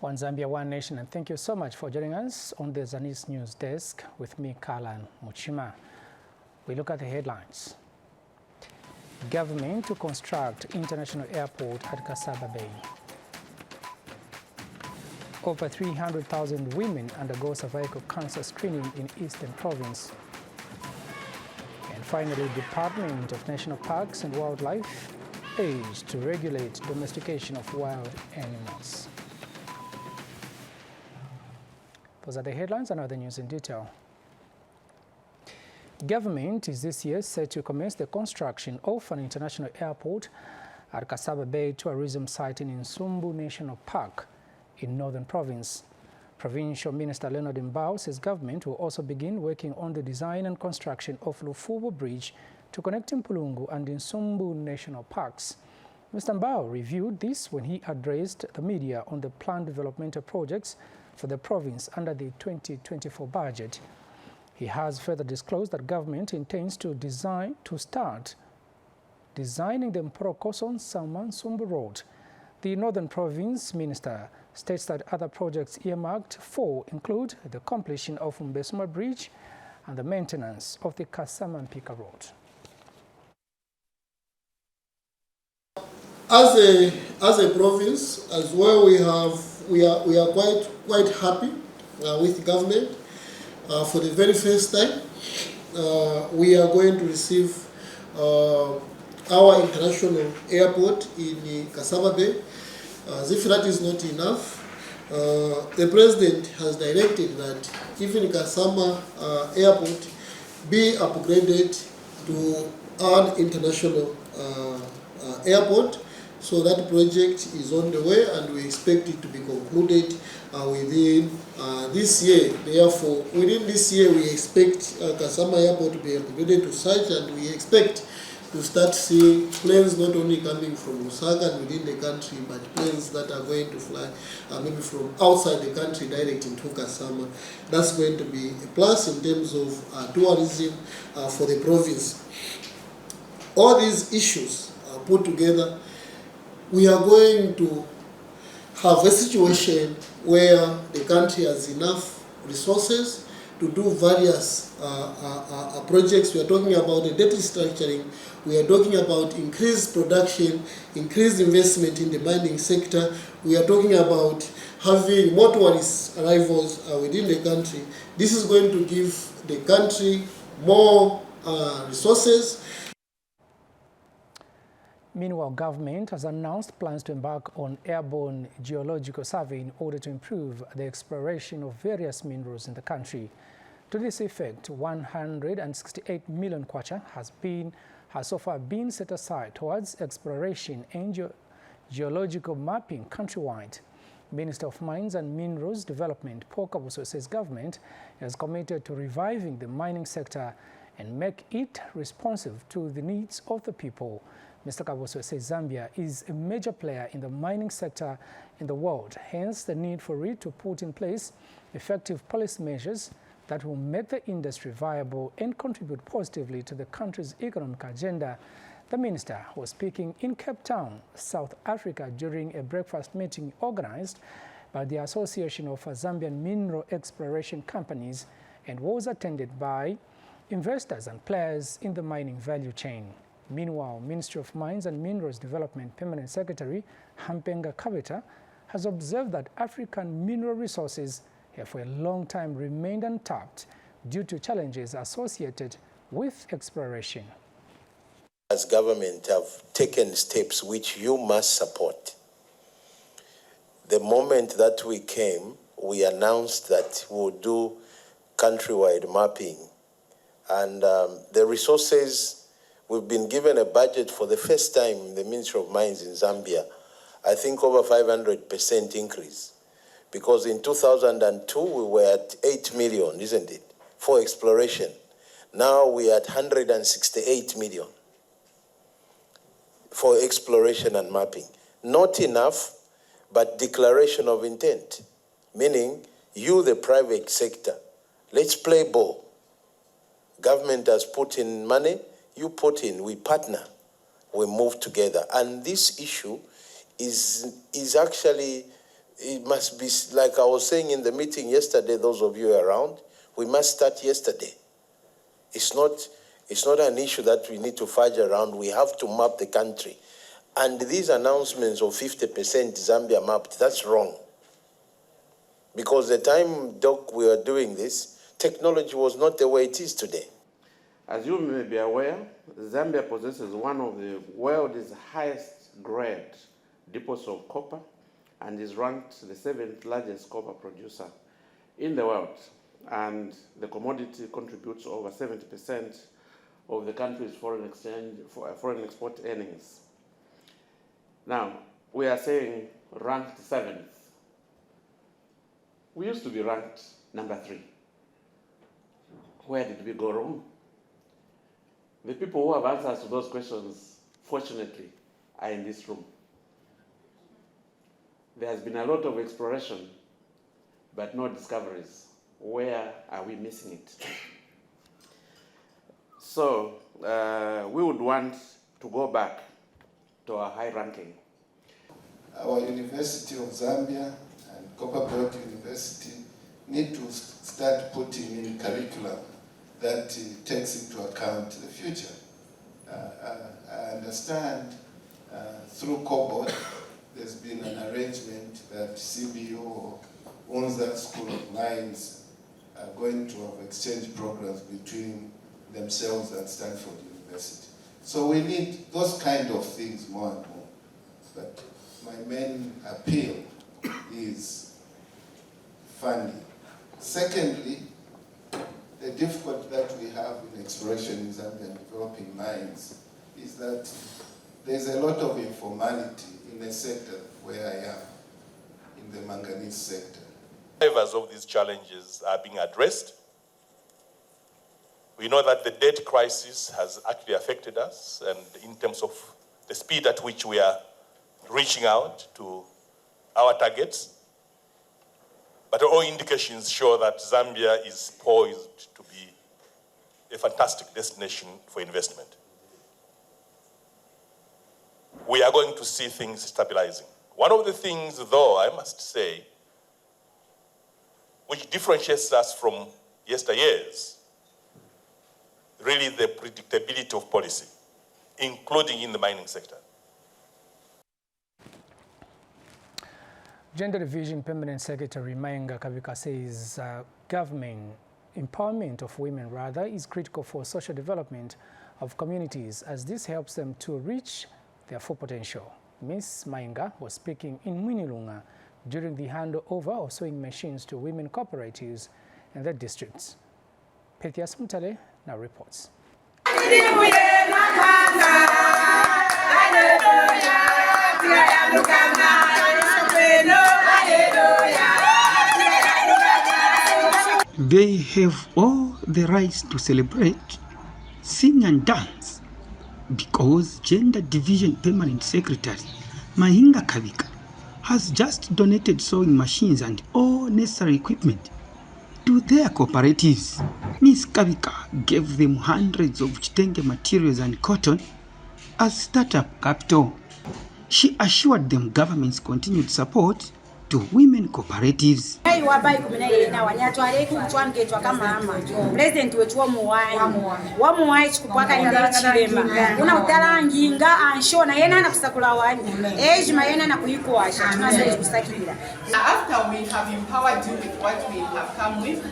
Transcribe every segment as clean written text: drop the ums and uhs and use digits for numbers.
One Zambia, One Nation, and thank you so much for joining us on the Zanis News Desk with me, Kalan Muchima. We look at the headlines. Government to construct international airport at Kasaba Bay. Over 300,000 women undergo cervical cancer screening in Eastern Province. And finally, Department of National Parks and Wildlife aids to regulate domestication of wild animals. Those are the headlines and other news in detail. Government is this year set to commence the construction of an international airport at Kasaba Bay tourism site in Nsumbu National Park in Northern Province. Provincial Minister Leonard Mbao says government will also begin working on the design and construction of Lufubo Bridge to connect Mpulungu and Nsumbu National Parks. Mr. Mbao reviewed this when he addressed the media on the planned developmental projects for the province under the 2024 budget. He has further disclosed that government intends to start designing the Mporokoson-Salman-Sumbu Road. The Northern Province Minister states that other projects earmarked for include the completion of Mbesuma Bridge and the maintenance of the Kasama-Mpika Road. As a province, as well, we are quite happy with the government. For the very first time, we are going to receive our international airport in Kasaba Bay. As if that is not enough, the president has directed that even Kasama airport be upgraded to an international airport. So that project is on the way and we expect it to be concluded within this year. Therefore, within this year we expect Kasama Airport to be upgraded to such, and we expect to start seeing planes not only coming from Lusaka and within the country, but planes that are going to fly maybe from outside the country direct into Kasama. That's going to be a plus in terms of tourism for the province. All these issues put together, we are going to have a situation where the country has enough resources to do various projects. We are talking about the debt restructuring. We are talking about increased production, increased investment in the mining sector. We are talking about having more tourist arrivals within the country. This is going to give the country more resources. Meanwhile, government has announced plans to embark on airborne geological survey in order to improve the exploration of various minerals in the country. To this effect, 168 million kwacha has so far been set aside towards exploration and geological mapping countrywide. Minister of Mines and Minerals Development, Paul Kabuso, says government is committed to reviving the mining sector and make it responsive to the needs of the people. Mr. Kabuso says Zambia is a major player in the mining sector in the world, hence the need for it to put in place effective policy measures that will make the industry viable and contribute positively to the country's economic agenda. The minister was speaking in Cape Town, South Africa, during a breakfast meeting organized by the Association of Zambian Mineral Exploration Companies and was attended by investors and players in the mining value chain. Meanwhile, Ministry of Mines and Minerals Development Permanent Secretary Hampenga Kabeta has observed that African mineral resources have for a long time remained untapped due to challenges associated with exploration. As government have taken steps which you must support. The moment that we came, we announced that we would do countrywide mapping. And the resources, we've been given a budget for the first time in the Ministry of Mines in Zambia, I think over 500% increase. Because in 2002, we were at 8 million, isn't it, for exploration. Now we are at 168 million for exploration and mapping. Not enough, but declaration of intent, meaning you, the private sector, let's play ball. Government has put in money, you put in, we partner, we move together. And this issue is actually It must be, like I was saying in the meeting yesterday, those of you around, we must start yesterday. It's not an issue that we need to fudge around. We have to map the country. And these announcements of 50% Zambia mapped, that's wrong. Because the time, Doc, we were doing this, technology was not the way it is today. As you may be aware, Zambia possesses one of the world's highest grade deposits of copper and is ranked the 7th largest copper producer in the world. And the commodity contributes over 70% of the country's foreign export earnings. Now, we are saying ranked 7th. We used to be ranked number 3. Where did we go wrong? The people who have answers to those questions, fortunately, are in this room. There has been a lot of exploration, but no discoveries. Where are we missing it? So we would want to go back to our high ranking. Our University of Zambia and Copperbelt University need to start putting in curriculum that takes into account the future. I understand through COBOD there's been an arrangement that CBU owns that School of Mines are going to have exchange programs between themselves and Stanford University. So we need those kind of things more and more. But my main appeal is funding. Secondly, the difficulty that we have in exploration in Zambia and developing mines is that there's a lot of informality in the sector where I am, in the manganese sector. Drivers of these challenges are being addressed. We know that the debt crisis has actually affected us, and in terms of the speed at which we are reaching out to our targets. But all indications show that Zambia is poised to be a fantastic destination for investment. We are going to see things stabilizing. One of the things, though, I must say, which differentiates us from yesteryears, really the predictability of policy, including in the mining sector. Gender Division Permanent Secretary Mayenga Kavika says government empowerment of women is critical for social development of communities, as this helps them to reach their full potential. Ms. Mayenga was speaking in Mwinilunga during the handover of sewing machines to women cooperatives in their districts. Pethias Mutale now reports. They have all the rights to celebrate, sing and dance, because Gender Division Permanent Secretary Mayenga Kavika has just donated sewing machines and all necessary equipment to their cooperatives. Ms. Kavika gave them hundreds of chitenge materials and cotton as startup capital. She assured them government's continued support to women cooperatives. President wetu wamuwai chikupaka inga chilema una utalanginga anshona yena na kusakula wani ejima yena na kuyikuwasha tunasali kusakira. After we have empowered you with what we have come with,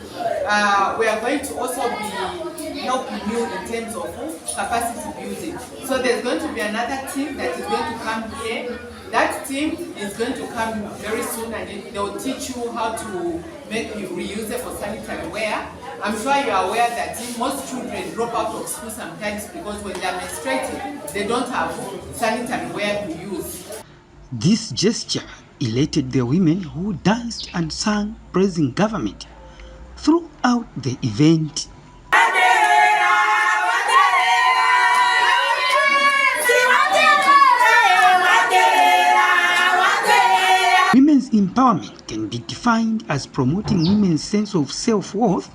we are going to also be helping you in terms of capacity building. So there's going to be another team that is going to come here. That team is going to come very soon, and they'll teach you how to make reusable sanitary wear. I'm sure you are aware that most children drop out of school sometimes because when they're menstruating, they don't have sanitary wear to use. This gesture elated the women who danced and sang praising government throughout the event. Women's empowerment can be defined as promoting women's sense of self-worth,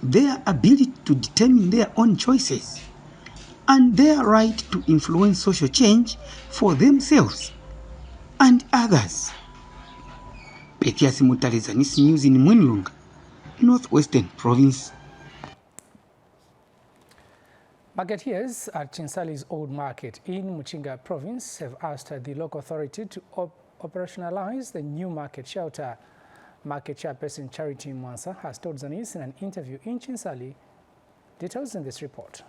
their ability to determine their own choices, and their right to influence social change for themselves and others. Petiasi Mutale, Zanis News in Mwinlunga, Northwestern Province. Marketeers at Chinsali's Old Market in Muchinga Province have asked the local authority to operationalize the new market shelter. Market chairperson Charity Mwansa has told Zanis in an interview in Chinsali. Details in this report.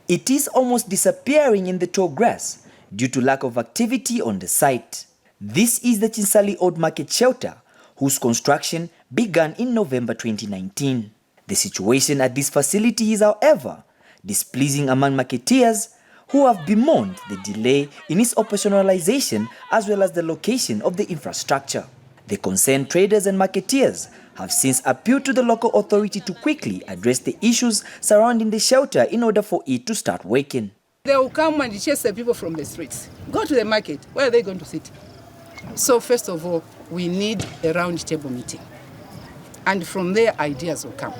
It is almost disappearing in the tall grass due to lack of activity on the site. This is the Chinsali Old Market shelter, whose construction began in November 2019. The situation at this facility is, however, displeasing among marketeers who have bemoaned the delay in its operationalization as well as the location of the infrastructure. The concerned traders and marketeers have since appealed to the local authority to quickly address the issues surrounding the shelter in order for it to start working. They will come and chase the people from the streets. Go to the market. Where are they going to sit? So first of all, we need a round table meeting. And from there, ideas will come.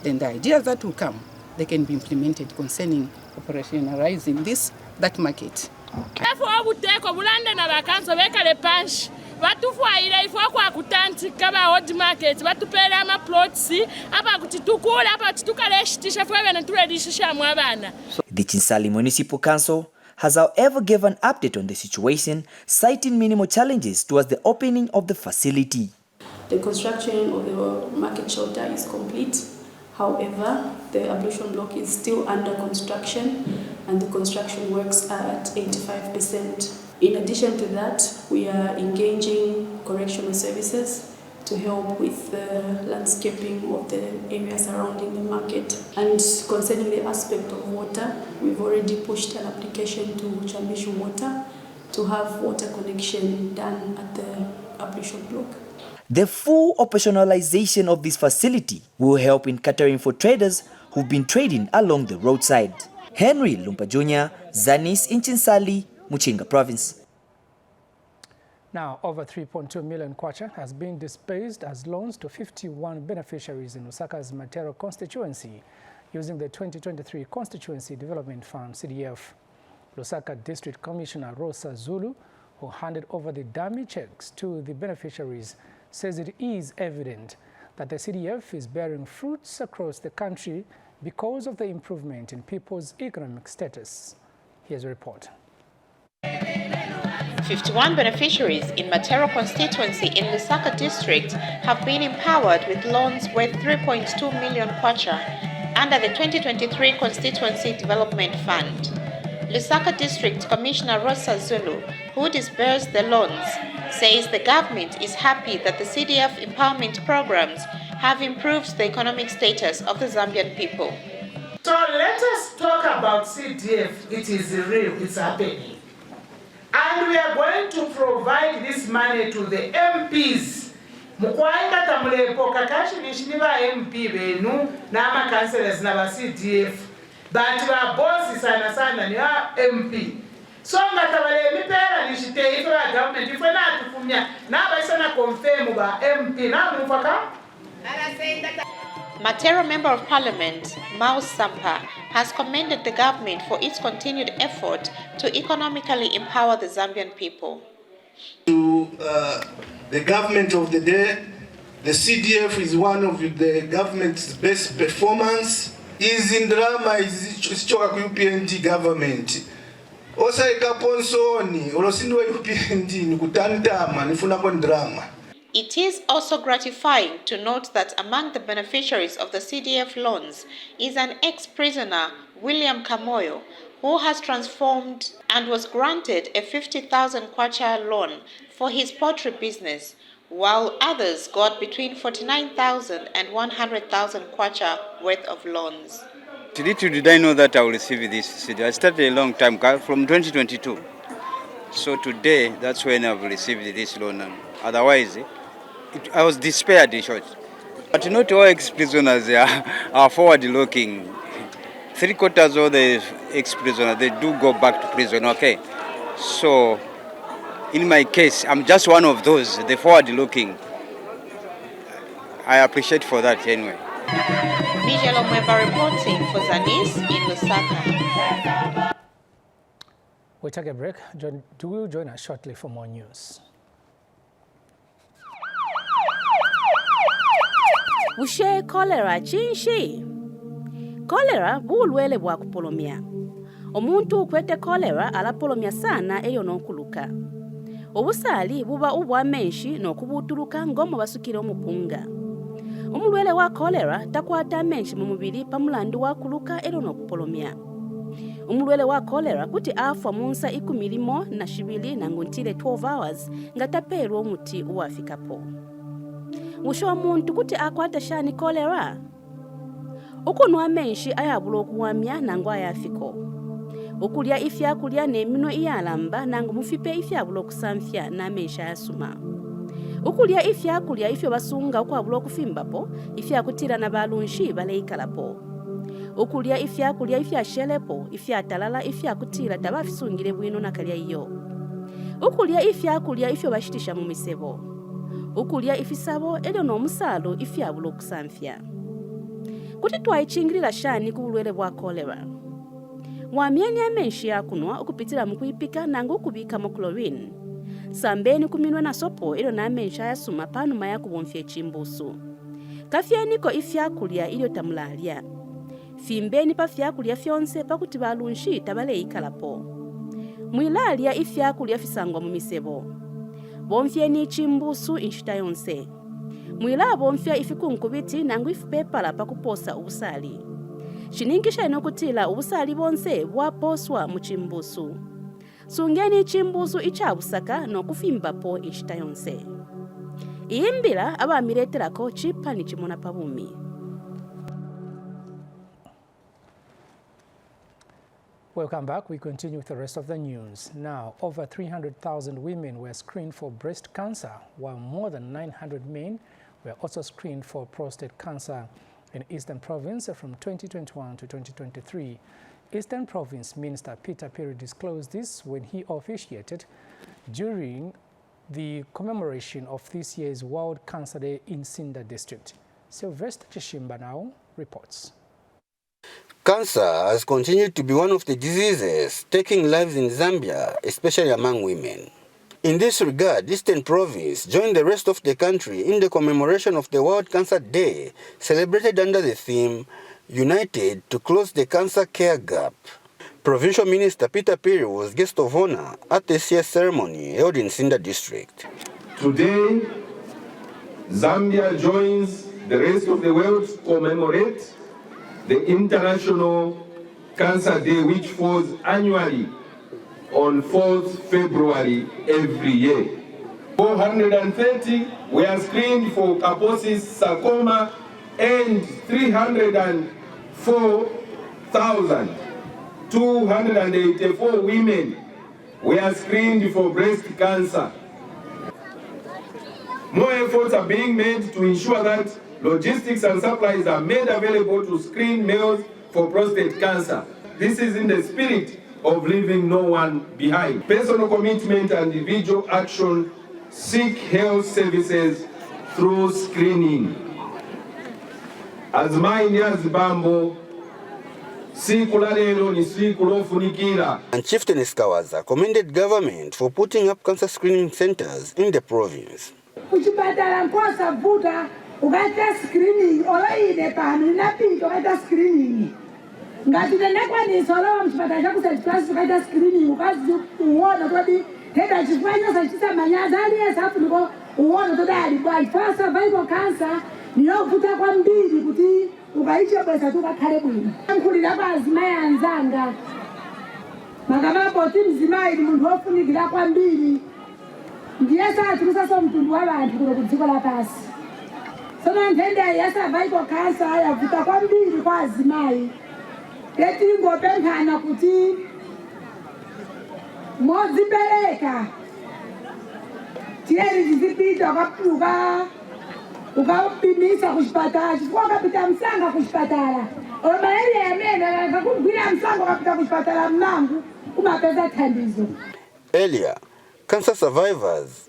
Then the ideas that will come, they can be implemented concerning operationalizing that market. Okay. Vatufuaira ifo kwa kutantika ba old market vatupera ama plots apa kuti tukula apa tukaleshitisha fwe bana tuledishisha mwabana. The Chinsali Municipal Council has however given an update on the situation, citing minimal challenges towards the opening of the facility. The construction of the market shelter is complete. However, the ablution block is still under construction and the construction works are at 85%. In addition to that, we are engaging correctional services to help with the landscaping of the area surrounding the market. And concerning the aspect of water, we've already pushed an application to Chambishu Water to have water connection done at the ablution block. The full operationalization of this facility will help in catering for traders who've been trading along the roadside. Henry Lumpa Jr., Zanis in Chinsali, Muchinga Province. Now, over 3.2 million kwacha has been disbursed as loans to 51 beneficiaries in Lusaka's Matero constituency using the 2023 Constituency Development Fund, CDF. Lusaka District Commissioner Rosa Zulu, who handed over the dummy checks to the beneficiaries, says it is evident that the CDF is bearing fruits across the country because of the improvement in people's economic status. Here's a report. 51 beneficiaries in Matero constituency in Lusaka district have been empowered with loans worth 3.2 million kwacha under the 2023 Constituency Development Fund. Lusaka District Commissioner Rosa Zulu, who disbursed the loans, says the government is happy that the CDF empowerment programs have improved the economic status of the Zambian people. So let us talk about CDF. It is real, it's happening. And we are going to provide this money to the MPs. Mukwainga tamulepo kakashi nishiniba MP benu na ama councillors na ba CDF. But ba bossi sana ni wa MP. So ngatabale mipera nishite ife wa government ife na atufumia na ba isana confirm ba MP na mufaka. Matero Member of Parliament, Maus Sampa, has commended the government for its continued effort to economically empower the Zambian people. To the government of the day, the CDF is one of the government's best performance. Is in drama is choka ku UPND government. Osa ikaponsoni olosindwa UPND ni kutantama nifuna kon drama. It is also gratifying to note that among the beneficiaries of the CDF loans is an ex-prisoner, William Kamoyo, who has transformed and was granted a 50,000 kwacha loan for his poultry business, while others got between 49,000 and 100,000 kwacha worth of loans. Little did I know that I will receive this CDF. I started a long time, from 2022. So today, that's when I've received this loan. Otherwise, I was despaired in short. But not all ex-prisoners are forward-looking. 3/4 of the ex-prisoners, they do go back to prison, okay? So, in my case, I'm just one of those, the forward-looking. I appreciate for that anyway. Mijelo Mweba reporting for Zanis in Lusaka. We'll take a break. Do join us shortly for more news. Bushe cholera chinshi. Cholera bulwele bwa kupolomia. Omuntu ukwete cholera alapolomia sana eyo n'okuluka. Obusali buba ubwa menshi n'okubutuluka ngomu basukire omupunga. Omulwele wa cholera takwata menshi mu mubiri pamulandu wa kuluka ero n'okupolomia. Omulwele wa cholera kuti afa munsa 12 na nguntile 12 hours nga taperwa omuti uwafikapo. Musho omuntu kuti akwata shani cholera. Okunwa menshi ayabula okuwamya nangu ayafiko. Okulya ifya kulya n'emino iyalamba nangu mufipe ifyabula okusamfya n'amenshi ayasuma. Okulya ifya kulya ifyo basunga okwabula okufimbapo ifya kutira na balunshi baleikalapo. Okulya ifya kulya ifya shelepo ifya talala ifya kutira tabafisungire bwino nakalya iyo. Okulya ifya kulya ifyo bashitisha mu misebo. Okulya ifisabo elyo n'omusalo ifyabula okusamfya. Kuti twaichingirira shani ku bulwele bwa cholera. Mwamyeni amenshi yakunwa okupitira mu kuipika nangu okubika mu chlorine. Sambeni kuminwa na sopo ilo na amenshi ayasuma panuma ya kubonfye chimbusu. Kafyeniko ifyakulya ilio tamulalia. Fimbeni pa fyakulya fyonse pakuti balunshi tabaleikalapo. Mwilalia ifyakulya fisangwa mu misebo. Bonfyeni chimbusu inshita yonse. Mwila bonfya ifikunkubiti nangu ifupepala pakuposa ubusali. Shiningisha inokutila ubusali bonse bwaposwa mu chimbusu. Sungeni chimbusu ichabusaka n'okufimbapo inshita yonse. Iyimbira abamireterako chipa ni chimona pabumi. Welcome back. We continue with the rest of the news. Now, over 300,000 women were screened for breast cancer, while more than 900 men were also screened for prostate cancer in Eastern Province from 2021 to 2023. Eastern Province Minister Peter Perry disclosed this when he officiated during the commemoration of this year's World Cancer Day in Sinda District. Sylvester Chishimba now reports. Cancer has continued to be one of the diseases taking lives in Zambia, especially among women. In this regard, Eastern Province joined the rest of the country in the commemoration of the World Cancer Day, celebrated under the theme, United to Close the Cancer Care Gap. Provincial Minister Peter Perry was guest of honor at the CS ceremony held in Sinda District. Today, Zambia joins the rest of the world to commemorate the International Cancer Day, which falls annually on 4th February every year. 430 were screened for Kaposi's sarcoma and 304,284 women were screened for breast cancer. More efforts are being made to ensure that logistics and supplies are made available to screen males for prostate cancer. This is in the spirit of leaving no one behind. Personal commitment and individual action seek health services through screening. As Azmaini Bambo, and Chieftainess Kawaza commended government for putting up cancer screening centers in the province. Ukaita screening olaine pano inapita ukaita screening ngati tenekwanisa olawa mchipatala chakusa chiplasi ukaita screening ukazi uona todi heda chifanya sachisa manyaza aliyesa hapo niko uona todi alibwa for cervical cancer niyovuta kwambiri kuti ukaicha bwesa tukakhale bwino nkulira bazimai anzanga makamapo ti mzimayi munthu ofunikira kwambiri ndiye satulusaso mtundu wa vanthu kuno kudziko lapasi. Sono ntende ya cervical cancer yavuta kwambiri kwa azimai. Ngopemphana kuti modzipereka tiyeni tizipita ukapimisa kuchipatala chifukwa ukapita msanga kuchipatala omaele yamene akakugwira msanga ukapita kuchipatala mmangu umapeza thandizo. Earlier, cancer survivors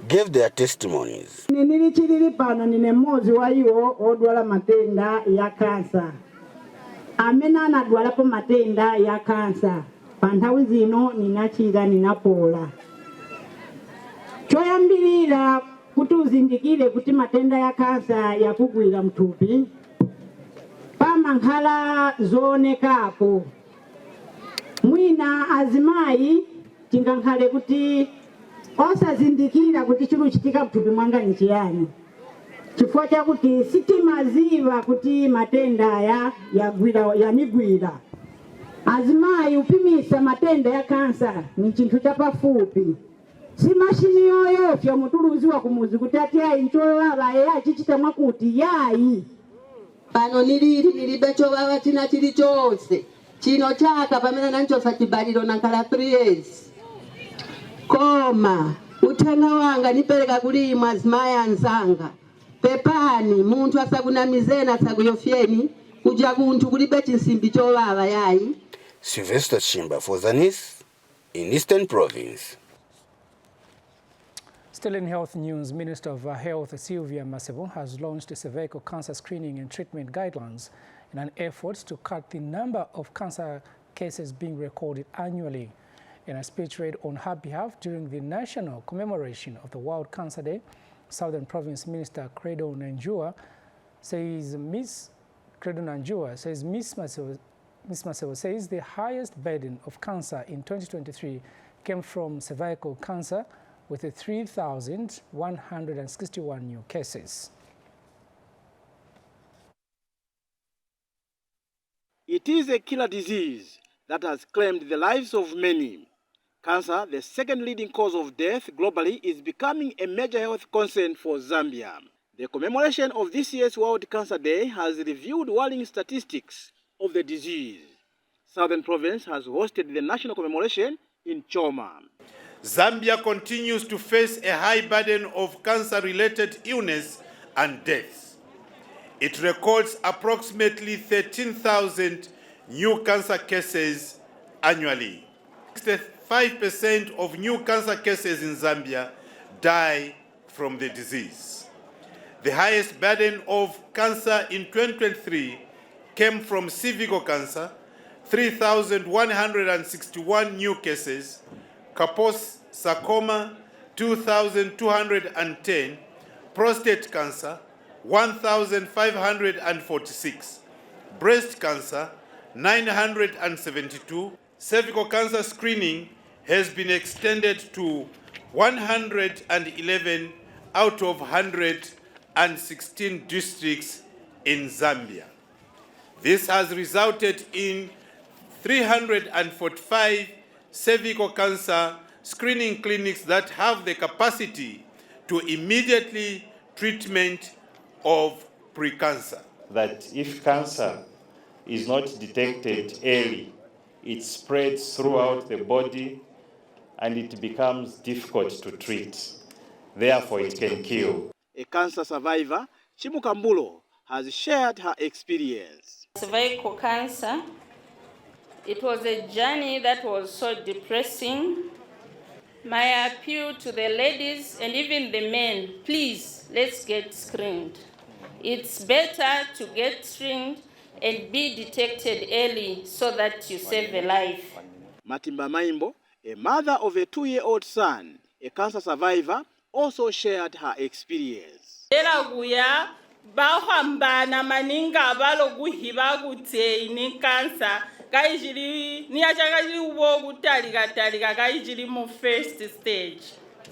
gave their testimonies. Nilichilili pano nine mmozi wa iwo odwala matenda ya kansa. Amene anadwalapo matenda ya kansa. Panthawi zino ninachira ninapola. Choyambirira kuti uzindikire kuti matenda ya kansa yakugwira mthupi pamankhala zoonekapo. Mwina azimayi tingankhale kuti osazindikira kuti chikuchitika mthupi mwanga ni chiyani, chifukwa chakuti sitimaziva kuti matenda aya yanigwira. Azimayi upimisa matenda ya kansa ni chinthu chapafupi, si mashini yoyofya mutuluziwa kumuzi kuti ati ayi nchowawa achichita mwakuti yayi. Pano nilibe chowawa china chilichonse. Chino chaka pamene nanchosa chibaliro nankhala 3 years. Koma uthenga wanga nipereka kuli imwe azimayi anzanga. Pepani munthu asakunamizeni asakuyofyeni kuja kunthu kulibe chinsimbi chowawa yayi. Sylvester Chimba for Zanis in Eastern Province. Still in health news, Minister of Health Sylvia Masebo has launched cervical cancer screening and treatment guidelines in an effort to cut the number of cancer cases being recorded annually. In a speech read on her behalf during the national commemoration of the World Cancer Day, Southern Province Minister Credo Nanjua says Ms. Masebo says the highest burden of cancer in 2023 came from cervical cancer, with 3,161 new cases. It is a killer disease that has claimed the lives of many. Cancer, the second leading cause of death globally, is becoming a major health concern for Zambia. The commemoration of this year's World Cancer Day has revealed worrying statistics of the disease. Southern Province has hosted the national commemoration in Choma. Zambia continues to face a high burden of cancer-related illness and deaths. It records approximately 13,000 new cancer cases annually. 65% of new cancer cases in Zambia die from the disease. The highest burden of cancer in 2023 came from cervical cancer, 3,161 new cases, Kaposi sarcoma, 2,210, prostate cancer, 1,546, breast cancer, 972. Cervical cancer screening has been extended to 111 out of 116 districts in Zambia. This has resulted in 345 cervical cancer screening clinics that have the capacity to immediately treatment of pre-cancer. That if cancer is not detected early, it spreads throughout the body and it becomes difficult to treat. Therefore, it can kill. A cancer survivor, Chimukambulo, has shared her experience. Cervical cancer, it was a journey that was so depressing. My appeal to the ladies and even the men, please, let's get screened. It's better to get screened and be detected early so that you save a life. Matimba Maimbo, a mother of a 2-year-old son, a cancer survivor, also shared her experience. bahambana maninga balo guhiba gute ni cancer kaijiri ni achakajiri ubo gutaliga kaijiri mu first stage.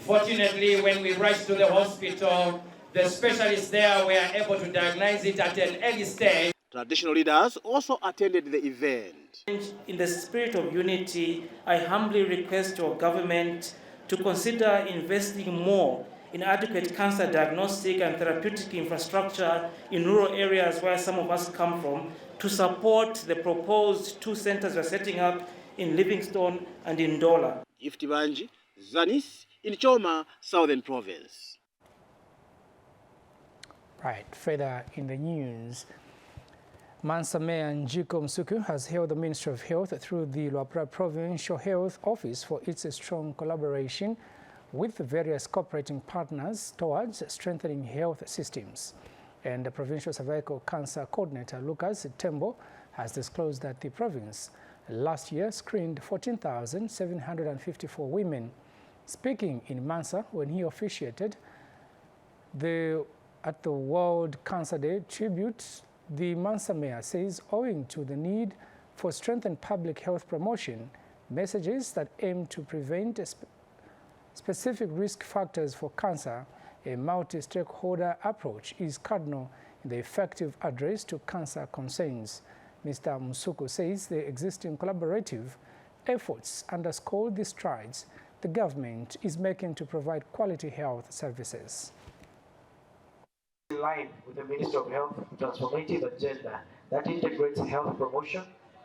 Fortunately, when we rushed to the hospital, the specialists there were able to diagnose it at an early stage. Traditional leaders also attended the event. In the spirit of unity, I humbly request your government to consider investing more in adequate cancer diagnostic and therapeutic infrastructure in rural areas where some of us come from, to support the proposed 2 centers we're setting up in Livingstone and in Ndola. Gifty Banji, Zanis, in Choma, Southern Province. Right, further in the news, Mansa Mayor Njiko Msuku has hailed the Ministry of Health through the Luapula Provincial Health Office for its strong collaboration with various cooperating partners towards strengthening health systems. And the Provincial Cervical Cancer Coordinator Lucas Tembo has disclosed that the province last year screened 14,754 women. Speaking in Mansa when he officiated At the World Cancer Day tribute, the Mansa mayor says owing to the need for strengthened public health promotion, messages that aim to prevent specific risk factors for cancer, a multi-stakeholder approach is cardinal in the effective address to cancer concerns. Mr. Musuku says the existing collaborative efforts underscore the strides the government is making to provide quality health services. In line with the Ministry of Health transformative agenda that integrates health promotion,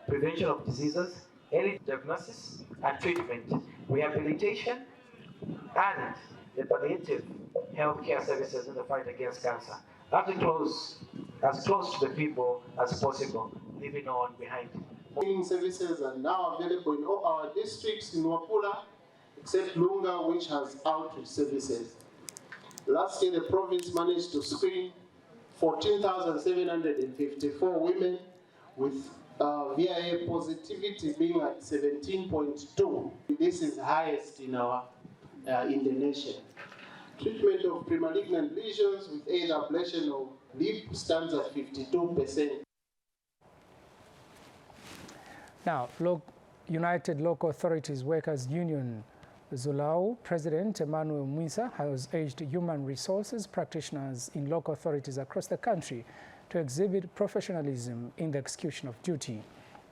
prevention of diseases, early diagnosis and treatment, rehabilitation, and the palliative healthcare services in the fight against cancer. As close to the people as possible, leaving no one behind. Services are now available in all our districts in Wapula, except Lunga, which has outreach services. Last year, the province managed to screen 14,754 women, with VIA positivity being at 17.2. This is highest in the nation. Treatment of premalignant lesions with either ablation or lip stands at 52%. Now, United Local Authorities Workers Union Zulao President Emmanuel Mwisa has urged human resources practitioners in local authorities across the country to exhibit professionalism in the execution of duty.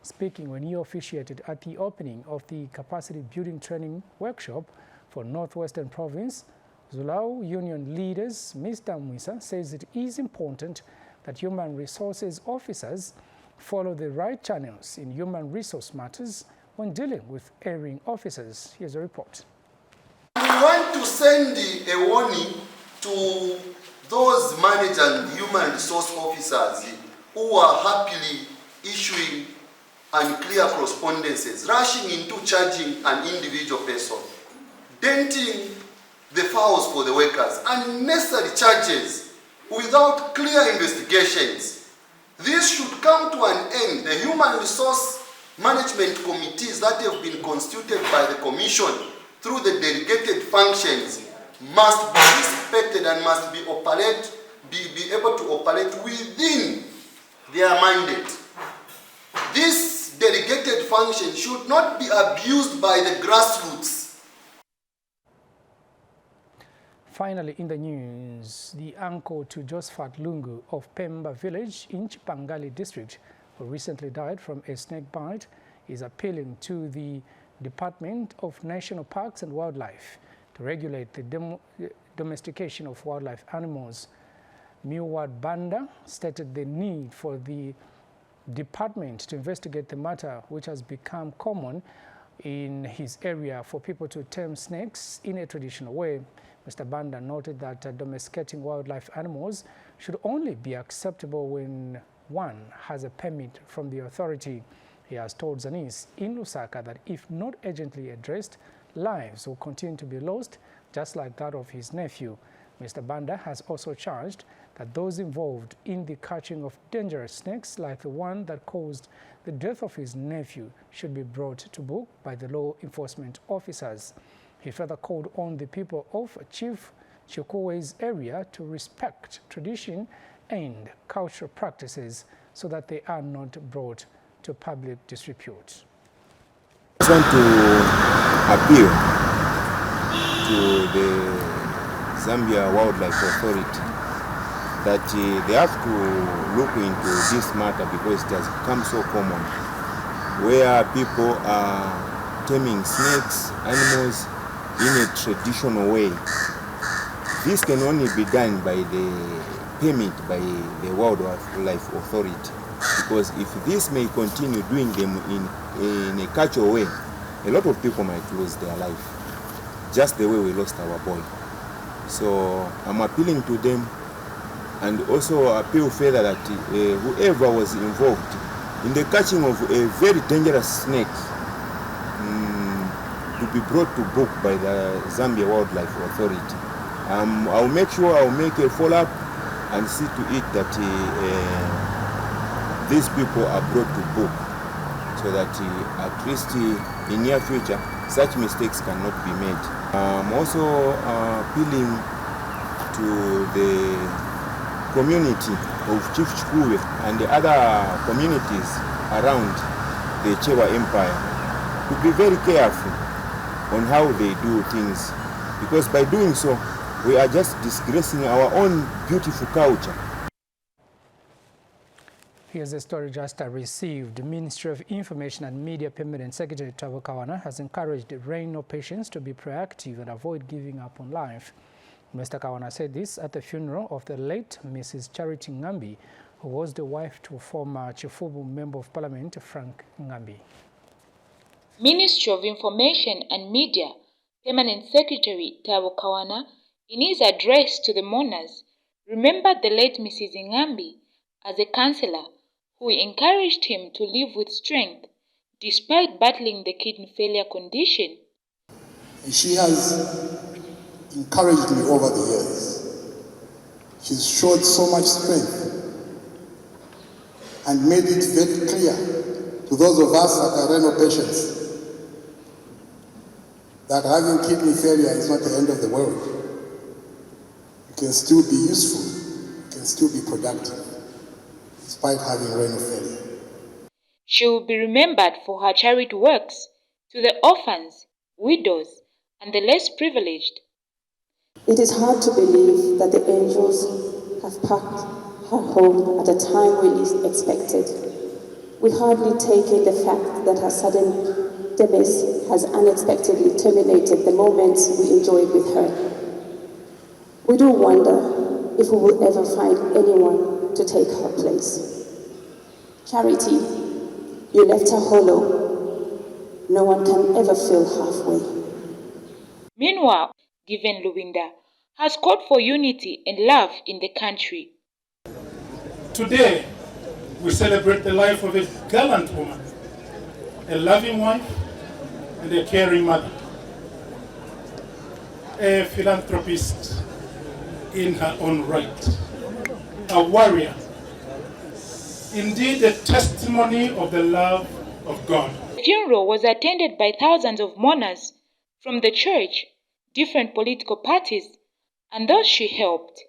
Speaking when he officiated at the opening of the capacity building training workshop for Northwestern Province, Zulao Union leaders Mr. Mwisa says it is important that human resources officers follow the right channels in human resource matters when dealing with erring officers. Here's a report. We want to send a warning to those managers and human resource officers who are happily issuing unclear correspondences, rushing into charging an individual person, denting the files for the workers, unnecessary charges without clear investigations. This should come to an end. The human resource management committees that have been constituted by the Commission through the delegated functions must be respected and must be able to operate within their mandate. This delegated function should not be abused by the grassroots. Finally, in the news, the uncle to Josephat Lungu of Pemba village in Chipangali district, who recently died from a snake bite, is appealing to the Department of National Parks and Wildlife to regulate the domestication of wildlife animals. Miwad Banda stated the need for the department to investigate the matter, which has become common in his area for people to tame snakes in a traditional way. Mr. Banda noted that domesticating wildlife animals should only be acceptable when one has a permit from the authority. He has told Zanis in Lusaka that if not urgently addressed, lives will continue to be lost, just like that of his nephew. Mr. Banda has also charged that those involved in the catching of dangerous snakes, like the one that caused the death of his nephew, should be brought to book by the law enforcement officers. He further called on the people of Chief Chikuwe's area to respect tradition and cultural practices so that they are not brought to public disrepute. I just want to appeal to the Zambia Wildlife Authority that they have to look into this matter, because it has become so common where people are taming snakes, animals in a traditional way. This can only be done by the permit by the Wildlife Authority, because if this may continue doing them in a casual way, a lot of people might lose their life, just the way we lost our boy. So I'm appealing to them, and also appeal further that whoever was involved in the catching of a very dangerous snake to be brought to book by the Zambia Wildlife Authority. I'll make sure I'll make a follow-up and see to it that these people are brought to book, so that at least in near future such mistakes cannot be made. I'm also appealing to the community of Chief Chikuwe and the other communities around the Chewa Empire to be very careful on how they do things, because by doing so, we are just disgracing our own beautiful culture. Here's a story just received. The Ministry of Information and Media Permanent Secretary Tabo Kawana has encouraged Rhino patients to be proactive and avoid giving up on life. Mr. Kawana said this at the funeral of the late Mrs. Charity Ngambi, who was the wife to former Chifubu Member of Parliament Frank Ngambi. Ministry of Information and Media Permanent Secretary Tabo Kawana, in his address to the mourners, remembered the late Mrs. Ngambi as a counsellor who encouraged him to live with strength despite battling the kidney failure condition. She has encouraged me over the years. She's showed so much strength and made it very clear to those of us that are renal patients that having kidney failure is not the end of the world. You can still be useful, you can still be productive, despite having renal failure. She will be remembered for her charity works to the orphans, widows, and the less privileged. It is hard to believe that the angels have packed her home at a time we least expected. We hardly take in the fact that her sudden demise has unexpectedly terminated the moments we enjoyed with her. We do wonder if we will ever find anyone to take her place. Charity, you left her hollow. No one can ever fill halfway. Meanwhile, Given Lubinda has called for unity and love in the country. Today, we celebrate the life of a gallant woman, a loving wife, and a caring mother, a philanthropist in her own right, a warrior, indeed a testimony of the love of God. The funeral was attended by thousands of mourners from the church, different political parties, and those she helped.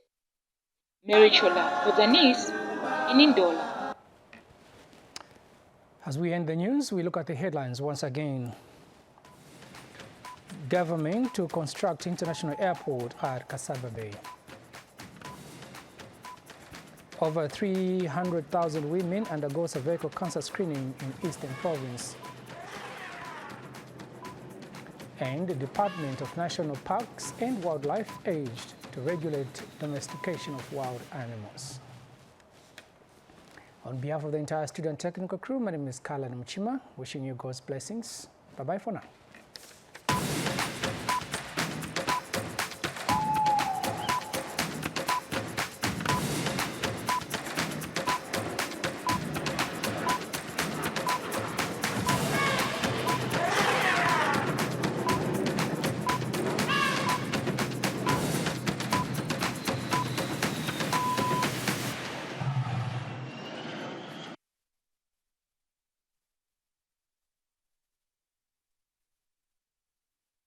Mary Chola for Zanis in Ndola. As we end the news, we look at the headlines once again. Government to construct international airport at Kasaba Bay. Over 300,000 women undergo cervical cancer screening in Eastern Province. And the Department of National Parks and Wildlife urged to regulate domestication of wild animals. On behalf of the entire student technical crew, my name is Kalan Mchima, wishing you God's blessings. Bye-bye for now.